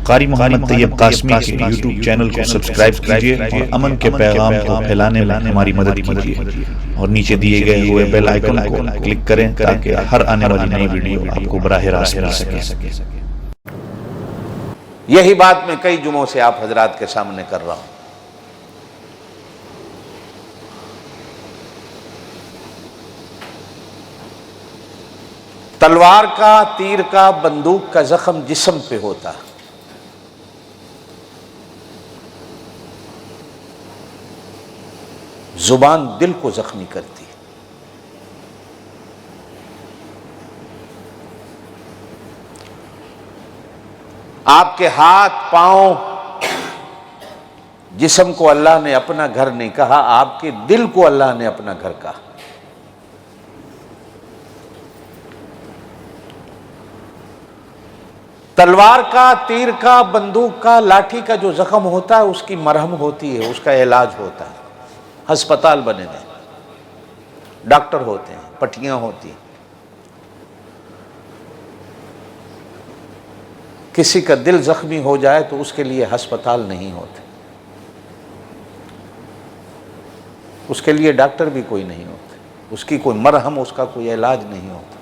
قاری محمد طیب قاسمی کے YouTube channel کو سبسکرائب کیجئے اور امن کے پیغام کو پھیلانے میں ہماری مدد کیجئے اور نیچے دیے گئے ہوئے بیل آئیکن کو کلک کریں تاکہ ہر آنے والی نئی ویڈیو آپ کو براہ راست مل سکے۔ یہی بات میں کئی جمعوں سے آپ حضرات کے سامنے کر رہا ہوں۔ تلوار کا، تیر کا، بندوق کا زخم جسم پہ ہوتا ہے، زبان دل کو زخمی کرتی ہے۔ آپ کے ہاتھ، پاؤں، جسم کو اللہ نے اپنا گھر نہیں کہا، آپ کے دل کو اللہ نے اپنا گھر کہا۔ تلوار کا، تیر کا، بندوق کا، لاٹھی کا جو زخم ہوتا ہے اس کی مرہم ہوتی ہے، اس کا علاج ہوتا ہے۔ ہسپتال بنے ہوئے، ڈاکٹر ہوتے ہیں، پٹیاں ہوتی ہیں۔ کسی کا دل زخمی ہو جائے تو اس کے لیے ہسپتال نہیں ہوتے، اس کے لیے ڈاکٹر بھی کوئی نہیں ہوتے، اس کی کوئی مرہم، اس کا کوئی علاج نہیں ہوتا،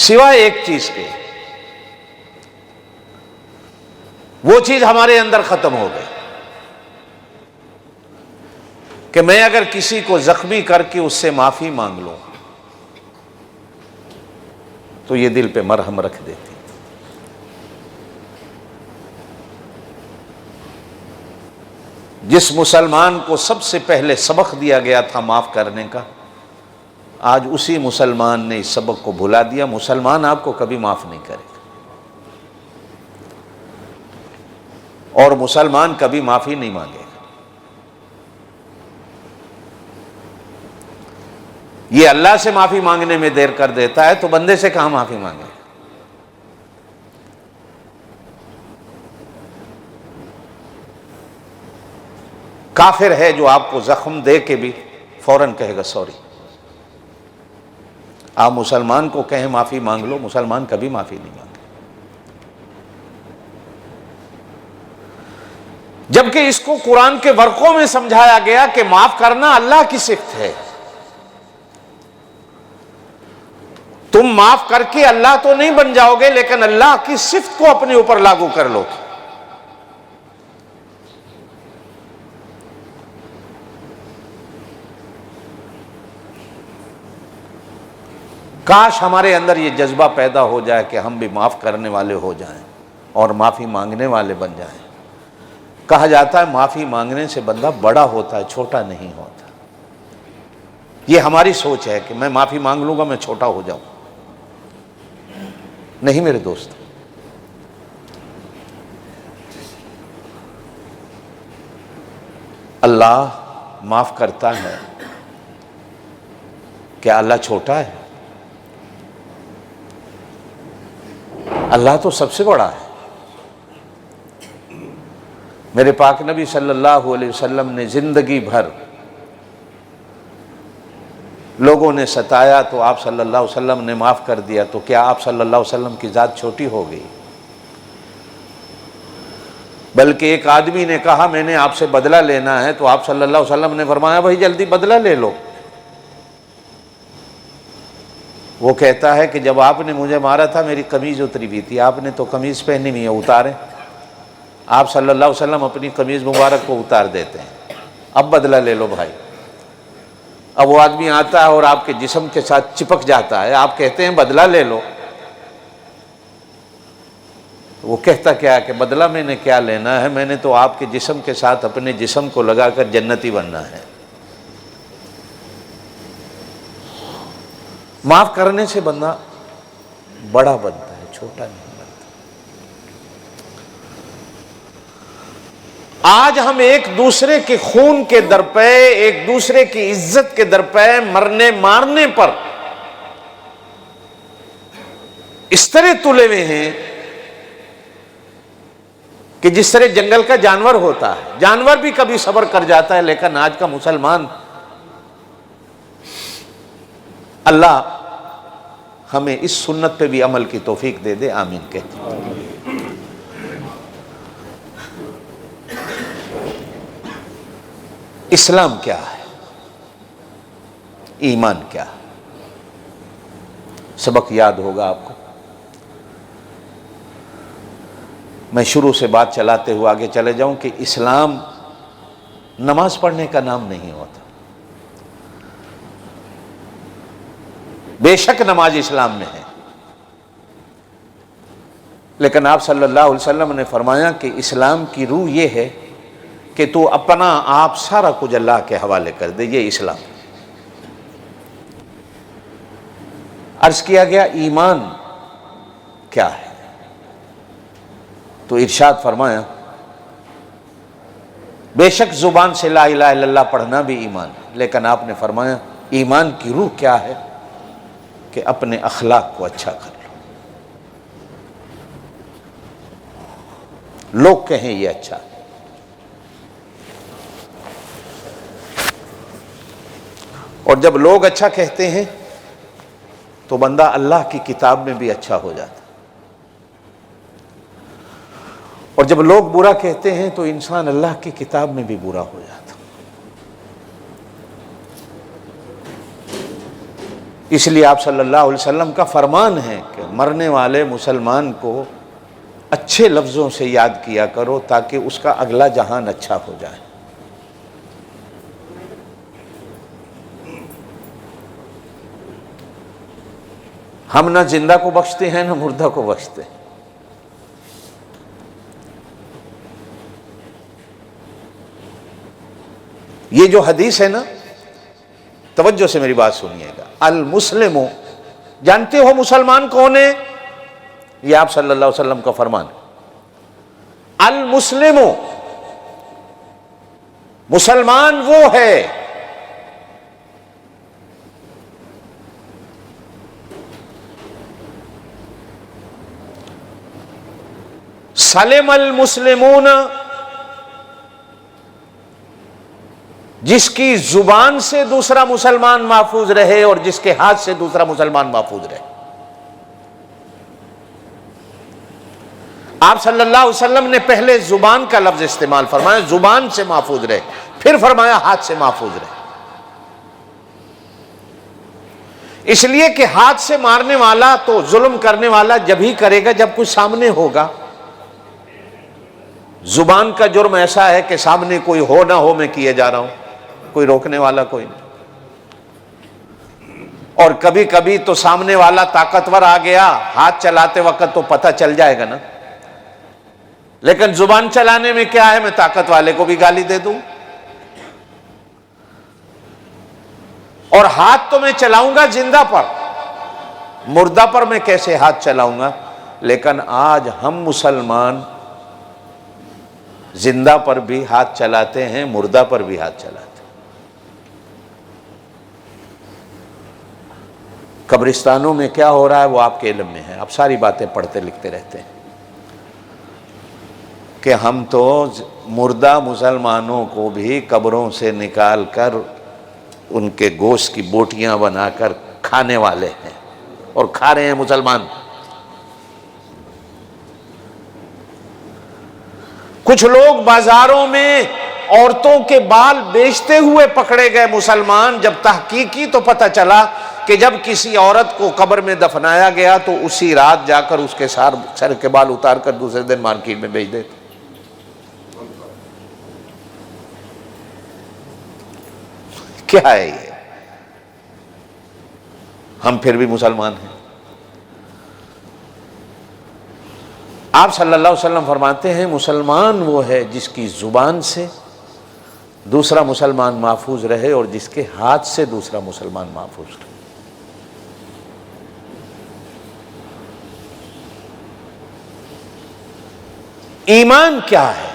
سوائے ایک چیز کے، وہ چیز ہمارے اندر ختم ہو گئی کہ میں اگر کسی کو زخمی کر کے اس سے معافی مانگ لوں تو یہ دل پہ مرہم رکھ دیتی۔ جس مسلمان کو سب سے پہلے سبق دیا گیا تھا معاف کرنے کا، آج اسی مسلمان نے اس سبق کو بھلا دیا۔ مسلمان آپ کو کبھی معاف نہیں کرے گا، اور مسلمان کبھی معافی نہیں مانگے گا۔ یہ اللہ سے معافی مانگنے میں دیر کر دیتا ہے تو بندے سے کہاں معافی مانگے گا؟ کافر ہے جو آپ کو زخم دے کے بھی فوراً کہے گا سوری۔ آپ مسلمان کو کہیں معافی مانگ لو، مسلمان کبھی معافی نہیں مانگے، جبکہ اس کو قرآن کے ورقوں میں سمجھایا گیا کہ معاف کرنا اللہ کی صفت ہے۔ تم معاف کر کے اللہ تو نہیں بن جاؤ گے، لیکن اللہ کی صفت کو اپنے اوپر لاگو کر لو گے۔ کاش ہمارے اندر یہ جذبہ پیدا ہو جائے کہ ہم بھی معاف کرنے والے ہو جائیں اور معافی مانگنے والے بن جائیں۔ کہا جاتا ہے معافی مانگنے سے بندہ بڑا ہوتا ہے، چھوٹا نہیں ہوتا۔ یہ ہماری سوچ ہے کہ میں معافی مانگ لوں گا میں چھوٹا ہو جاؤں۔ نہیں میرے دوست، اللہ معاف کرتا ہے۔ کیا اللہ چھوٹا ہے؟ اللہ تو سب سے بڑا ہے۔ میرے پاک نبی صلی اللہ علیہ وسلم نے زندگی بھر لوگوں نے ستایا تو آپ صلی اللہ علیہ وسلم نے معاف کر دیا، تو کیا آپ صلی اللہ علیہ وسلم کی ذات چھوٹی ہو گئی؟ بلکہ ایک آدمی نے کہا میں نے آپ سے بدلہ لینا ہے، تو آپ صلی اللہ علیہ وسلم نے فرمایا بھائی جلدی بدلہ لے لو۔ وہ کہتا ہے کہ جب آپ نے مجھے مارا تھا میری قمیض اتری ہوئی تھی، آپ نے تو قمیض پہنی ہوئی ہے، اتاریں۔ آپ صلی اللہ علیہ وسلم اپنی قمیض مبارک کو اتار دیتے ہیں، اب بدلہ لے لو بھائی۔ اب وہ آدمی آتا ہے اور آپ کے جسم کے ساتھ چپک جاتا ہے، آپ کہتے ہیں بدلہ لے لو۔ وہ کہتا کیا ہے کہ بدلہ میں نے کیا لینا ہے، میں نے تو آپ کے جسم کے ساتھ اپنے جسم کو لگا کر جنتی بننا ہے۔ معاف کرنے سے بندہ بڑا بنتا ہے، چھوٹا نہیں بنتا۔ آج ہم ایک دوسرے کے خون کے در پہ، ایک دوسرے کی عزت کے در پہ مرنے مارنے پر اس طرح تلے ہوئے ہیں کہ جس طرح جنگل کا جانور ہوتا ہے، جانور بھی کبھی صبر کر جاتا ہے، لیکن آج کا مسلمان، اللہ ہمیں اس سنت پہ بھی عمل کی توفیق دے دے، آمین کہتے ہیں۔ اسلام کیا ہے، ایمان کیا ہے؟ سبق یاد ہوگا آپ کو. میں شروع سے بات چلاتے ہوئے آگے چلے جاؤں کہ اسلام نماز پڑھنے کا نام نہیں ہوتا. بے شک نماز اسلام میں ہے، لیکن آپ صلی اللہ علیہ وسلم نے فرمایا کہ اسلام کی روح یہ ہے کہ تو اپنا آپ سارا کچھ اللہ کے حوالے کر دے. یہ اسلام. عرض کیا گیا ایمان کیا ہے، تو ارشاد فرمایا بے شک زبان سے لا الہ الا اللہ پڑھنا بھی ایمان ہے، لیکن آپ نے فرمایا ایمان کی روح کیا ہے کہ اپنے اخلاق کو اچھا کر لو. لوگ کہیں یہ اچھا ہے. اور جب لوگ اچھا کہتے ہیں تو بندہ اللہ کی کتاب میں بھی اچھا ہو جاتا، اور جب لوگ برا کہتے ہیں تو انسان اللہ کی کتاب میں بھی برا ہو جاتا. اس لیے آپ صلی اللہ علیہ وسلم کا فرمان ہے کہ مرنے والے مسلمان کو اچھے لفظوں سے یاد کیا کرو تاکہ اس کا اگلا جہان اچھا ہو جائے. ہم نہ زندہ کو بخشتے ہیں نہ مردہ کو بخشتے ہیں. یہ جو حدیث ہے نا، توجہ سے میری بات سنیے گا. المسلم، جانتے ہو مسلمان کون ہے؟ یہ آپ صلی اللہ علیہ وسلم کا فرمان ہے. المسلم، مسلمان وہ ہے سلم المسلمون، جس کی زبان سے دوسرا مسلمان محفوظ رہے اور جس کے ہاتھ سے دوسرا مسلمان محفوظ رہے. آپ صلی اللہ علیہ وسلم نے پہلے زبان کا لفظ استعمال فرمایا، زبان سے محفوظ رہے، پھر فرمایا ہاتھ سے محفوظ رہے. اس لیے کہ ہاتھ سے مارنے والا تو ظلم کرنے والا جب ہی کرے گا جب کچھ سامنے ہوگا. زبان کا جرم ایسا ہے کہ سامنے کوئی ہو نہ ہو میں کیے جا رہا ہوں، کوئی روکنے والا کوئی نہیں. اور کبھی کبھی تو سامنے والا طاقتور آ گیا، ہاتھ چلاتے وقت تو پتہ چل جائے گا نا. لیکن زبان چلانے میں کیا ہے، میں طاقت والے کو بھی گالی دے دوں، اور ہاتھ تو میں چلاؤں گا زندہ پر، مردہ پر میں کیسے ہاتھ چلاؤں گا. لیکن آج ہم مسلمان زندہ پر بھی ہاتھ چلاتے ہیں، مردہ پر بھی ہاتھ چلاتے ہیں. قبرستانوں میں کیا ہو رہا ہے وہ آپ کے علم میں ہے، آپ ساری باتیں پڑھتے لکھتے رہتے ہیں کہ ہم تو مردہ مسلمانوں کو بھی قبروں سے نکال کر ان کے گوشت کی بوٹیاں بنا کر کھانے والے ہیں، اور کھا رہے ہیں مسلمان. کچھ لوگ بازاروں میں عورتوں کے بال بیچتے ہوئے پکڑے گئے مسلمان. جب تحقیق کی تو پتہ چلا کہ جب کسی عورت کو قبر میں دفنایا گیا تو اسی رات جا کر اس کے سر کے بال اتار کر دوسرے دن مارکیٹ میں بیچ دیتے. کیا ہے یہ؟ ہم پھر بھی مسلمان ہیں. آپ صلی اللہ علیہ وسلم فرماتے ہیں مسلمان وہ ہے جس کی زبان سے دوسرا مسلمان محفوظ رہے اور جس کے ہاتھ سے دوسرا مسلمان محفوظ رہے. ایمان کیا ہے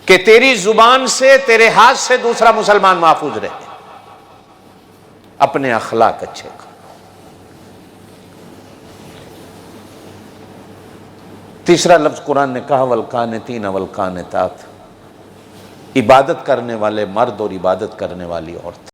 کہ تیری زبان سے تیرے ہاتھ سے دوسرا مسلمان محفوظ رہے. اپنے اخلاق اچھے کر. تیسرا لفظ قرآن نے کہا والقانتین والقانتات، عبادت کرنے والے مرد اور عبادت کرنے والی عورت.